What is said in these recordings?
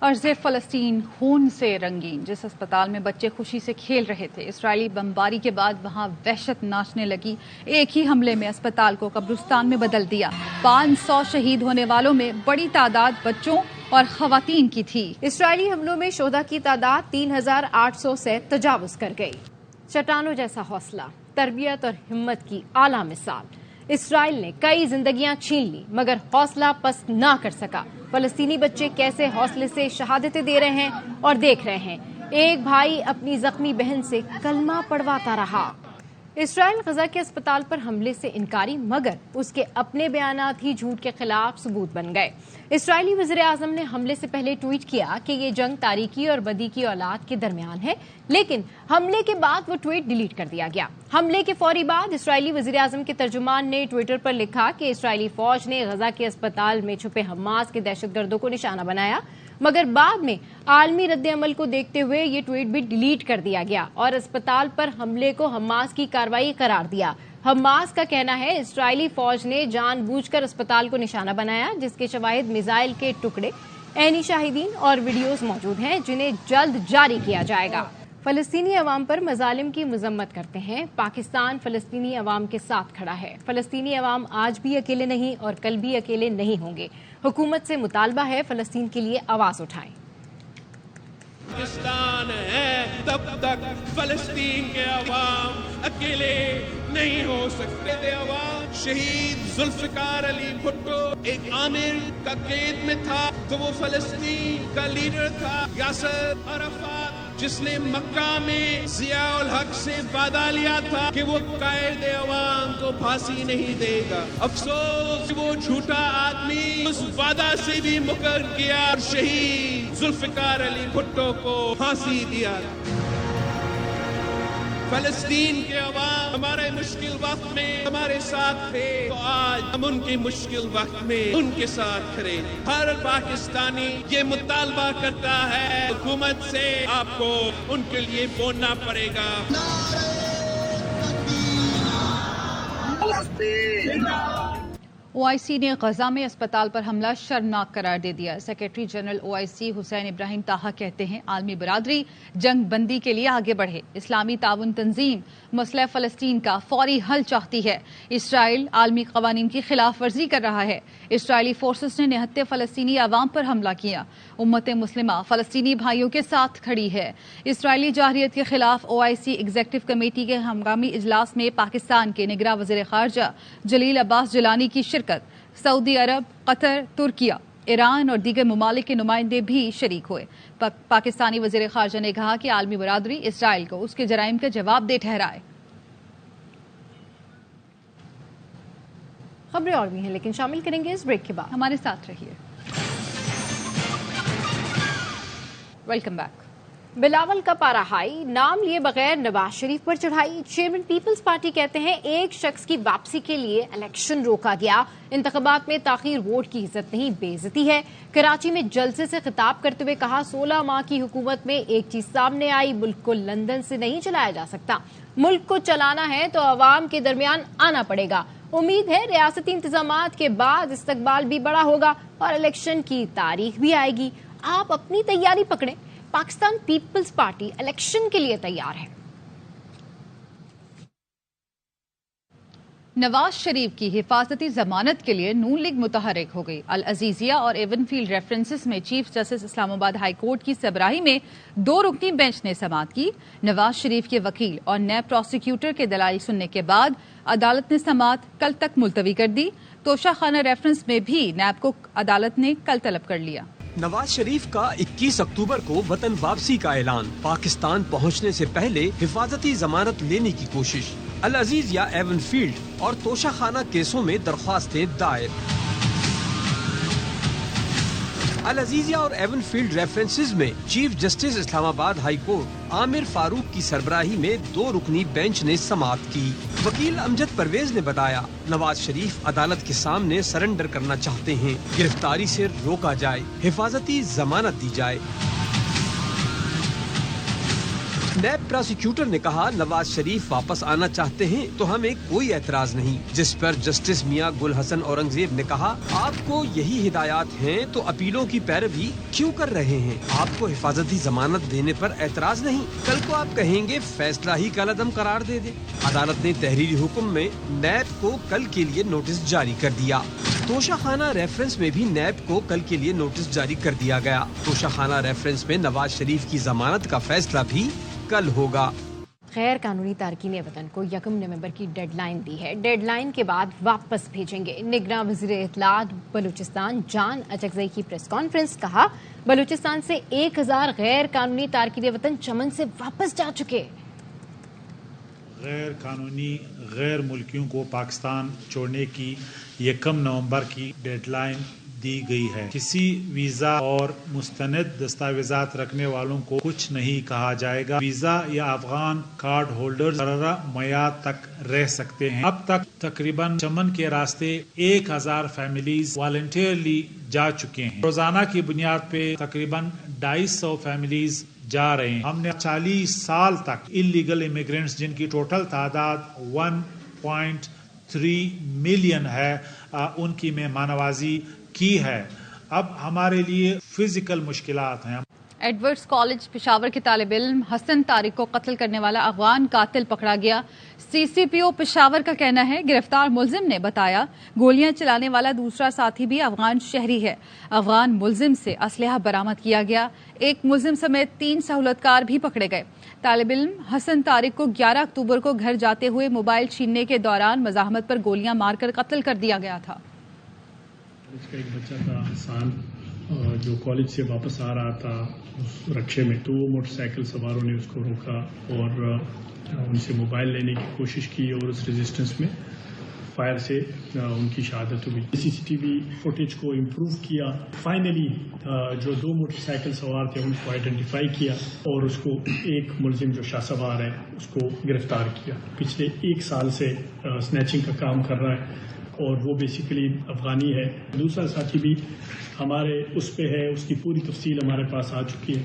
ارض فلسطین خون سے رنگین، جس اسپتال میں بچے خوشی سے کھیل رہے تھے، اسرائیلی بمباری کے بعد وہاں وحشت ناچنے لگی۔ ایک ہی حملے میں اسپتال کو قبرستان میں بدل دیا۔ 500 شہید ہونے والوں میں بڑی تعداد بچوں اور خواتین کی تھی۔ اسرائیلی حملوں میں شہدا کی تعداد 3800 سے تجاوز کر گئی۔ چٹانوں جیسا حوصلہ، تربیت اور ہمت کی اعلیٰ مثال۔ اسرائیل نے کئی زندگیاں چھین لی مگر حوصلہ پست نہ کر سکا۔ فلسطینی بچے کیسے حوصلے سے شہادتیں دے رہے ہیں اور دیکھ رہے ہیں۔ ایک بھائی اپنی زخمی بہن سے کلمہ پڑھواتا رہا۔ اسرائیل غزہ کے اسپتال پر حملے سے انکاری مگر اس کے اپنے بیانات ہی جھوٹ کے خلاف ثبوت بن گئے۔ اسرائیلی وزیر اعظم نے حملے سے پہلے ٹویٹ کیا کہ یہ جنگ تاریکی اور بدی کی اولاد کے درمیان ہے، لیکن حملے کے بعد وہ ٹویٹ ڈیلیٹ کر دیا گیا۔ حملے کے فوری بعد اسرائیلی وزیر اعظم کے ترجمان نے ٹویٹر پر لکھا کہ اسرائیلی فوج نے غزہ کے اسپتال میں چھپے حماس کے دہشت گردوں کو نشانہ بنایا، مگر بعد میں عالمی رد عمل کو دیکھتے ہوئے یہ ٹویٹ بھی ڈیلیٹ کر دیا گیا اور اسپتال پر حملے کو حماس کی کارروائی قرار دیا۔ حماس کا کہنا ہے اسرائیلی فوج نے جان بوجھ کر اسپتال کو نشانہ بنایا، جس کے شواہد میزائل کے ٹکڑے، عینی شاہدین اور ویڈیوز موجود ہیں جنہیں جلد جاری کیا جائے گا۔ فلسطینی عوام پر مظالم کی مذمت کرتے ہیں۔ پاکستان فلسطینی عوام کے ساتھ کھڑا ہے۔ فلسطینی عوام آج بھی اکیلے نہیں اور کل بھی اکیلے نہیں ہوں گے۔ حکومت سے مطالبہ ہے فلسطین کے لیے آواز اٹھائیں۔ پاکستان ہے تب تک فلسطین کے عوام اکیلے نہیں ہو سکتے۔ عوام شہید ذوالفقار علی بھٹو ایک عامر کا قید میں تھا تو وہ فلسطین کا لیڈر تھا۔ یاسر عرفات جس نے مکہ میں ضیاء الحق سے وعدہ لیا تھا کہ وہ قائد عوام کو پھانسی نہیں دے گا، افسوس وہ جھوٹا آدمی اس وعدہ سے بھی مکر گیا اور شہید ذوالفقار علی بھٹو کو پھانسی دیا۔ فلسطین کے عوام ہمارے مشکل وقت میں ہمارے ساتھ تھے تو آج ہم ان کے مشکل وقت میں ان کے ساتھ کھڑے۔ ہر پاکستانی یہ مطالبہ کرتا ہے حکومت سے آپ کو ان کے لیے بولنا پڑے گا۔ OIC نے غزہ میں اسپتال پر حملہ شرمناک قرار دے دیا۔ سیکرٹری جنرل OIC حسین ابراہیم طاہا کہتے ہیں عالمی برادری جنگ بندی کے لیے آگے بڑھے۔ اسلامی تعاون تنظیم مسئلہ فلسطین کا فوری حل چاہتی ہے۔ اسرائیل عالمی قوانین کی خلاف ورزی کر رہا ہے۔ اسرائیلی فورسز نے نہتے فلسطینی عوام پر حملہ کیا۔ امت مسلمہ فلسطینی بھائیوں کے ساتھ کھڑی ہے۔ اسرائیلی جارحیت کے خلاف OIC ایگزیکٹو کمیٹی کے ہنگامی اجلاس میں پاکستان کے نگراں وزیر خارجہ جلیل عباس جیلانی کی شرکت، سعودی عرب، قطر، ترکیہ، ایران اور دیگر ممالک کے نمائندے بھی شریک ہوئے۔ پاکستانی وزیر خارجہ نے کہا کہ عالمی برادری اسرائیل کو اس کے جرائم کا جواب دہ ٹھہرائے۔ خبریں اور بھی ہیں لیکن شامل کریں گے اس بریک کے بعد۔ ہمارے ساتھ رہیے۔ Welcome back. بلاول کا پارا ہائی، نام لیے بغیر نواز شریف پر چڑھائی۔ چیئرمین پیپلز پارٹی کہتے ہیں ایک شخص کی واپسی کے لیے الیکشن روکا گیا۔ انتخابات میں تاخیر ووٹ کی عزت نہیں، بے عزتی ہے۔ کراچی میں جلسے سے خطاب کرتے ہوئے کہا 16 ماہ کی حکومت میں ایک چیز سامنے آئی، ملک کو لندن سے نہیں چلایا جا سکتا۔ ملک کو چلانا ہے تو عوام کے درمیان آنا پڑے گا۔ امید ہے ریاستی انتظامات کے بعد استقبال بھی بڑا ہوگا اور الیکشن کی تاریخ بھی آئے گی۔ آپ اپنی تیاری پکڑیں، پاکستان پیپلز پارٹی الیکشن کے لیے تیار ہے۔ نواز شریف کی حفاظتی ضمانت کے لیے نون لیگ متحرک ہو گئی۔ العزیزیہ اور ایون فیلڈ ریفرنسز میں چیف جسٹس اسلام آباد ہائی کورٹ کی سربراہی میں 2 رکنی بینچ نے سماعت کی۔ نواز شریف کے وکیل اور نیب پروسیکیوٹر کے دلائل سننے کے بعد عدالت نے سماعت کل تک ملتوی کر دی۔ توشہ خانہ ریفرنس میں بھی نیب کو عدالت نے کل طلب کر لیا۔ نواز شریف کا 21 اکتوبر کو وطن واپسی کا اعلان، پاکستان پہنچنے سے پہلے حفاظتی ضمانت لینے کی کوشش۔ العزیز یا ایون فیلڈ اور توشہ خانہ کیسوں میں درخواستیں دائر۔ العزیزیہ اور ایون فیلڈ ریفرنسز میں چیف جسٹس اسلام آباد ہائی کورٹ عامر فاروق کی سربراہی میں 2 رکنی بینچ نے سماعت کی۔ وکیل امجد پرویز نے بتایا نواز شریف عدالت کے سامنے سرنڈر کرنا چاہتے ہیں، گرفتاری سے روکا جائے، حفاظتی ضمانت دی جائے۔ نیب پراسیکیوٹر نے کہا نواز شریف واپس آنا چاہتے ہیں تو ہمیں کوئی اعتراض نہیں، جس پر جسٹس میاں گل حسن اورنگزیب نے کہا آپ کو یہی ہدایات ہیں تو اپیلوں کی پیروی کیوں کر رہے ہیں؟ آپ کو حفاظتی ضمانت دینے پر اعتراض نہیں، کل کو آپ کہیں گے فیصلہ ہی کالعدم قرار دے دے۔ عدالت نے تحریری حکم میں نیب کو کل کے لیے نوٹس جاری کر دیا۔ توشہ خانہ ریفرنس میں بھی نیب کو کل کے لیے نوٹس جاری کر دیا گیا۔ توشہ خانہ ریفرنس میں نواز شریف کی ضمانت کا فیصلہ بھی کل ہوگا۔ غیر قانونی تارکین وطن کو 1 نومبر کی ڈیڈ لائن دی ہے، ڈیڈ لائن کے بعد واپس بھیجیں گے۔ نگراں وزیر اطلاعات بلوچستان جان اچکزئی کی پریس کانفرنس، کہا بلوچستان سے 1000 غیر قانونی تارکین وطن چمن سے واپس جا چکے۔ غیر قانونی غیر ملکیوں کو پاکستان چھوڑنے کی 1 نومبر کی ڈیڈ لائن دی گئی ہے۔ کسی ویزا اور مستند دستاویزات رکھنے والوں کو کچھ نہیں کہا جائے گا۔ ویزا یا افغان کارڈ ہولڈر مقررہ میعاد تک رہ سکتے ہیں۔ اب تک تقریباً چمن کے راستے 1000 فیملیز والنٹیئرلی جا چکے ہیں۔ روزانہ کی بنیاد پہ تقریباً 250 فیملیز جا رہے ہیں۔ ہم نے 40 سال تک انلیگل امیگرینٹس جن کی ٹوٹل تعداد 1.3 ملین ہے ان کی مہمان نوازی کی ہے۔ اب ہمارے لیے فزیکل مشکلات ہیں۔ ایڈورڈز کالج پشاور کے طالب علم حسن طارق کو قتل کرنے والا افغان قاتل پکڑا گیا۔ سی سی پی او پشاور کا کہنا ہے گرفتار ملزم نے بتایا گولیاں چلانے والا دوسرا ساتھی بھی افغان شہری ہے۔ افغان ملزم سے اسلحہ برآمد کیا گیا، ایک ملزم سمیت 3 سہولتکار بھی پکڑے گئے۔ طالب علم حسن طارق کو 11 اکتوبر کو گھر جاتے ہوئے موبائل چھیننے کے دوران مزاحمت پر گولیاں مار کر قتل کر دیا گیا تھا۔ اس کا ایک بچہ تھا حسان جو کالج سے واپس آ رہا تھا اس رکشے میں، تو موٹر سائیکل سواروں نے اس کو روکا اور ان سے موبائل لینے کی کوشش کی اور اس ریزسٹنس میں فائر سے ان کی شہادت ہوئی۔ سی سی ٹی وی فوٹیج کو امپروو کیا، فائنلی جو 2 موٹر سائیکل سوار تھے ان کو آئیڈینٹیفائی کیا اور اس کو ایک ملزم جو شاہ سوار ہے اس کو گرفتار کیا۔ پچھلے 1 سال سے سنیچنگ کا کام کر رہا ہے اور وہ بیسیکلی افغانی ہے۔ دوسرا ساتھی بھی ہمارے اس پہ ہے، اس کی پوری تفصیل ہمارے پاس آ چکی ہے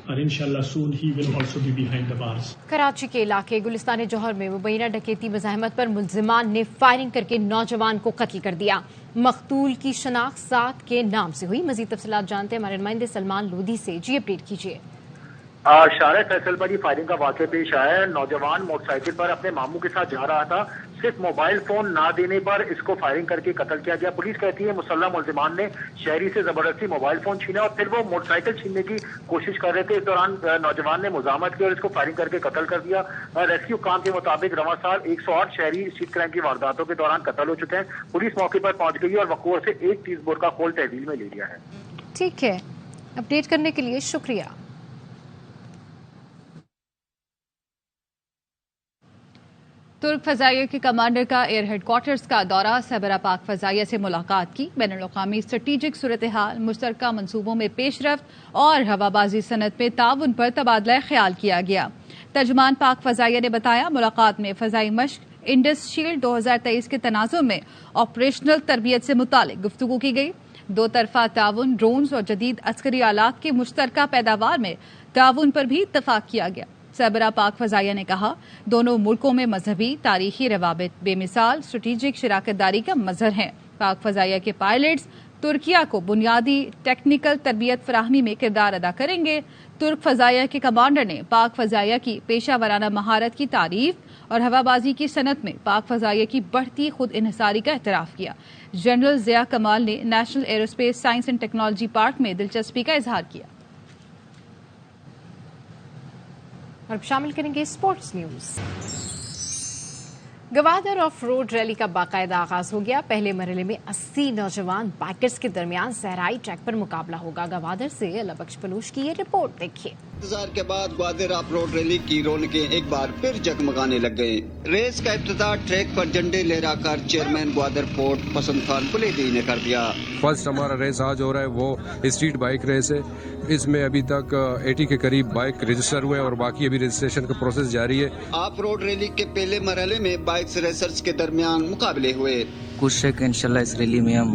اور انشاءاللہ soon he will also be behind the bars. Karachi کے علاقے گلستان جوہر میں مبینہ ڈکیتی مزاحمت پر ملزمان نے فائرنگ کر کے نوجوان کو قتل کر دیا۔ مقتول کی شناخت 7 کے نام سے ہوئی۔ مزید تفصیلات جانتے ہیں ہمارے نمائندے سلمان لودھی سے۔ جی اپڈیٹ کیجیے۔ شارع فیصل پر یہ فائرنگ کا واقعہ پیش آیا ہے۔ نوجوان موٹر سائیکل پر اپنے ماموں کے ساتھ جا رہا تھا، صرف موبائل فون نہ دینے پر اس کو فائرنگ کر کے قتل کیا گیا۔ پولیس کہتی ہے مسلح ملزمان نے شہری سے زبردستی موبائل فون چھینا اور پھر وہ موٹر سائیکل چھیننے کی کوشش کر رہے تھے۔ اس دوران نوجوان نے مزاحمت کی اور اس کو فائرنگ کر کے قتل کر دیا۔ ریسکیو کام کے مطابق رواں سال 108 شہری اسٹریٹ کرائم کی وارداتوں کے دوران قتل ہو چکے ہیں۔ پولیس موقع پر پہنچ گئی اور وقوع سے 1 ٹیز بور کا خول تحویل میں لے لیا ہے۔ ٹھیک ہے، اپڈیٹ کرنے کے لیے شکریہ۔ ترک فضائیہ کے کمانڈر کا ایئر ہیڈ کوارٹرز کا دورہ، سربراہ پاک فضائیہ سے ملاقات کی۔ بین الاقوامی اسٹریٹجک صورتحال، مشترکہ منصوبوں میں پیش رفت اور ہوابازی صنعت میں تعاون پر تبادلہ خیال کیا گیا۔ ترجمان پاک فضائیہ نے بتایا ملاقات میں فضائی مشق انڈس شیلڈ 2023 کے تناظر میں آپریشنل تربیت سے متعلق گفتگو کی گئی۔ 2 طرفہ تعاون، ڈرونز اور جدید عسکری آلات کی مشترکہ پیداوار میں تعاون پر بھی اتفاق کیا گیا۔ سربراہ پاک فضائیہ نے کہا دونوں ملکوں میں مذہبی تاریخی روابط بے مثال اسٹریٹجک شراکت داری کا مظہر ہیں۔ پاک فضائیہ کے پائلٹس ترکیہ کو بنیادی ٹیکنیکل تربیت فراہمی میں کردار ادا کریں گے۔ ترک فضائیہ کے کمانڈر نے پاک فضائیہ کی پیشہ ورانہ مہارت کی تعریف اور ہوابازی کی صنعت میں پاک فضائیہ کی بڑھتی خود انحصاری کا اعتراف کیا۔ جنرل ضیاء کمال نے national aerospace science and technology park میں دلچسپی کا اظہار کیا۔ اور شامل کریں گے sports news. Gwadar off road rally کا باقاعدہ آغاز ہو گیا۔ پہلے مرحلے میں 80 نوجوان بائکرز کے درمیان صحرائی ٹریک پر مقابلہ ہوگا۔ گوادر سے اللہ بخش بلوچ کی یہ رپورٹ دیکھیے۔ انتظار کے بعد گوادر آف روڈ ریلی کی رونقیں ایک بار پھر جگمگانے لگ گئے۔ ریس کا افتتاح ٹریک پر جھنڈے لہرا کر چیئرمین گوادر پورٹ پسند خان کلیدی نے کر دیا۔ فرسٹ ہمارا ریس آج ہو رہا ہے وہ اسٹریٹ بائک ریس ہے۔ اس میں ابھی تک 80 کے قریب بائک رجسٹر ہوئے اور باقی ابھی رجسٹریشن کا پروسیس جاری ہے۔ آف روڈ ریلی کے پہلے مرحلے میں بائک ریسرز کے درمیان مقابلے ہوئے۔ کوشش ہے کہ انشاءاللہ اس ریلی میں ہم